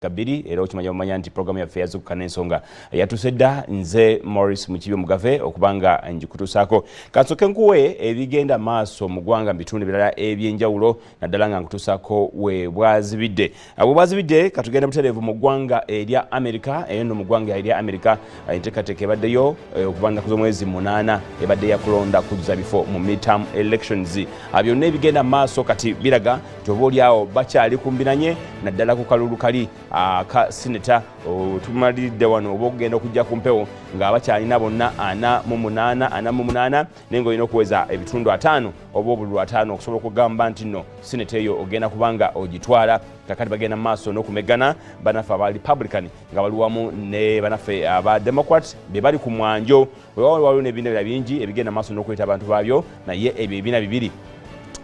kabiri era okimanya mumanya nti program ya Fairs okukana ensonga yatusedda nze Morris Mukibi Mugave okubanga njikutusako katsoke nkuwe ebigenda maaso mu ggwanga mu bitundu birala ebyenjawulo naddala nga nkutusako we bwazibidde abo bwazibidde katugenda butereevu mu ggwanga erya America eno mu ggwanga erya America enteekateeka ebaddeyo okubanga ku mwezi 8 ebadde yakulonda kujja bifo mu midterm elections byonna ebigenda maaso kati biraga tobolyawo bakyali kumbinanye naddala ku kalulu kali ka senator tumalidde wano obogenda okujja ku mpewo nga abakyalina bonna 48 nengo ino kuweza ebitundu 5 oba obulu 5 okusobola okugamba nti no senator eyo ogenda kubanga ogitwala kakati bagenda maaso n'okumegana banafe aba Republican nga baliwamu ne banafe aba Democrat be bali ku mwanjo waliwo n'ebibiina bingi ebigenda maaso n'okweta abantu baabyo naye ebyo ebibiina bibiri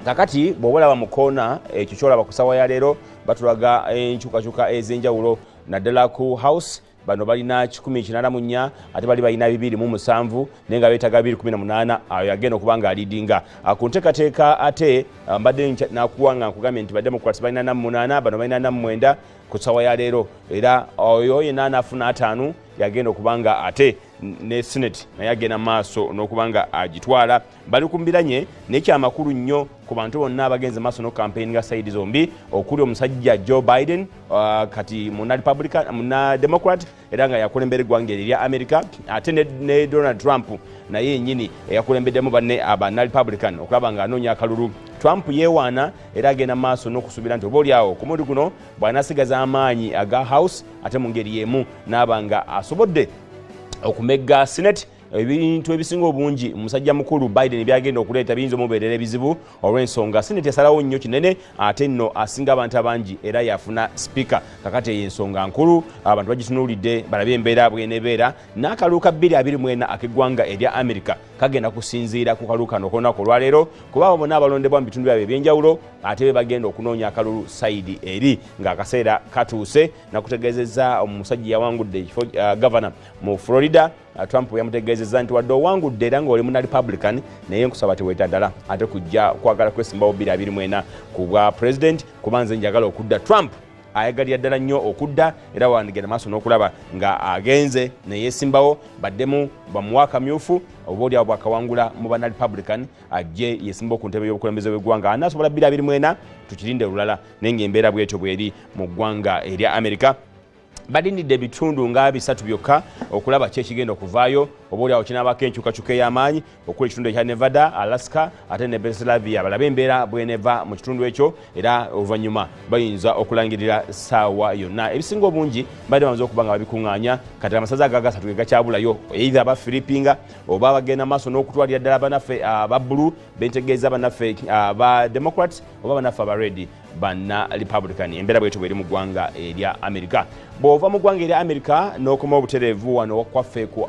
kakati bw'olaba mu koona ekyo kyolaba ku ssaawa ya leero batulaga enkyukakyuka ez'enjawulo naddala ku house bano balina 184 ate bali balina 207 nenga beetaga 218 ayo yagenda okubanga alidinga ku nteekateeka ate mbadde nakuwanga nkugambye nti Democrats balina 8 bano balina 9 ku ssaawa ya leero era oyo yenna anafuna 5 yagenda okubanga ate ne Senate naye agenda maaso n'okubanga agitwala bali kumbiranye n'ekyamakulu nnyo ku bantu bonna abagenze maaso no campaign nga side zombi okuli omusajja Joe Biden kati muna Republican muna Democrat era nga yakulembera eggwanga erya America ate ne Donald Trump naye nyini yakulembeddemu banne aba Republican okulaba nga anoonya akalulu Trump yewaana era agenda maaso n'okusuubira nti obaolyawo ku mundi guno bw'anasigaza amaanyi aga house ate mu ngeri y'emu n'abanga asobodde okumegga Senate ebintu ebisinga obungi musajja mukulu Biden byagenda okuleeta biyinza omubeerera ebizibu olw'ensonga Senate yasalawo nnyo kinene ate nno asinga abantu abangi era yafuna speaker kakati eyo ensonga nkulu abantu bagitunuulidde balabe embeera bwenebeera n'akalulu ka 2024 ak'eggwanga erya America kagenda kusinziira ku kalulu kano kolunaku olwaleero kuba abo bonna abalondebwa mu bitundu byabwe ebyenjawulo ate be bagenda okunoonya akalulu sayidi eri ng'akaseera katuuse nakutegeezezza omusajja yawangudde ekifo governor mu Florida Trump yamutegeezezza nti wadde owangudde era ng'oli muna Republican naye nkusaba teweeta ddala ate kujja kwagala kwesimbawo 2024 ku bwa president kuba nze njagala okudda Trump ayagalira ddala nnyo okudda era wandigenda maaso n'okulaba nga agenze neyeesimbawo baddemu bamuwa akamyufu oba olyawo bwakawangula mu bana Republican ajje yeesimbawo ku ntebe y'obukulembeze bw'eggwanga anaasobola 2024 tukirinde lulala naye ng'embeera bwetyo bweri mu ggwanga erya America badindidde ebitundu nga 3 byokka okulaba ki ekigenda okuvaayo oba olyawo kinaabako enkyukakyuka ey'amaanyi okuli ekitundu ekya Nevada, Alaska ate ne Pennsylvania balabe embeera bweneva mu kitundu ekyo era oluvannyuma bayinza okulangirira ssaawa yonna ebisinga obungi badde bamaze okuba nga babikuŋŋaanya kati amasaza agagasatu ge gakyabulayo either aba Philippinga oba bagenda maaso n'okutwalira ddala banaffe aba Blue bentegeeza banaffe aba Democrats oba banaffe aba Red banna Republican embeera bwetyo bweri mu ggwanga erya America bw'ova mu ggwanga erya America n'okoma obutereevu wano kwaffe ku